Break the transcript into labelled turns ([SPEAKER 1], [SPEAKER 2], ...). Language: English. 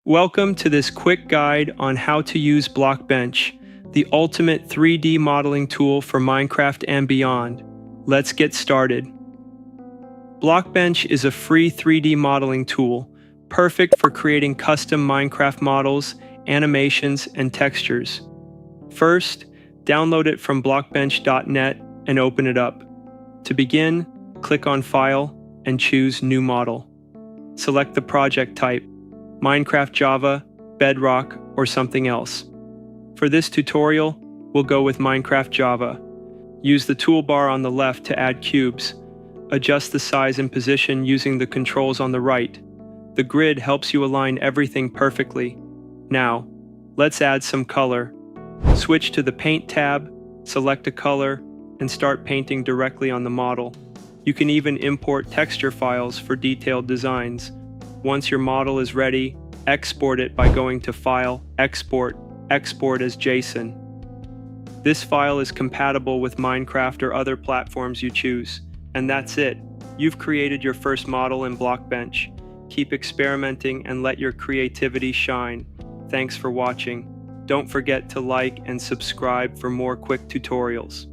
[SPEAKER 1] Welcome to this quick guide on how to use Blockbench, the ultimate 3D modeling tool for Minecraft and beyond. Let's get started. Blockbench is a free 3D modeling tool, perfect for creating custom Minecraft models, animations, and textures. First, download it from blockbench.net and open it up. To begin, click on File and choose New Model. Select the project type, Minecraft Java, Bedrock, or something else. For this tutorial, we'll go with Minecraft Java. Use the toolbar on the left to add cubes. Adjust the size and position using the controls on the right. The grid helps you align everything perfectly. Now, let's add some color. Switch to the Paint tab, select a color, and start painting directly on the model. You can even import texture files for detailed designs. Once your model is ready, export it by going to File, Export, Export as JSON. This file is compatible with Minecraft or other platforms you choose. And that's it. You've created your first model in Blockbench. Keep experimenting and let your creativity shine. Thanks for watching. Don't forget to like and subscribe for more quick tutorials.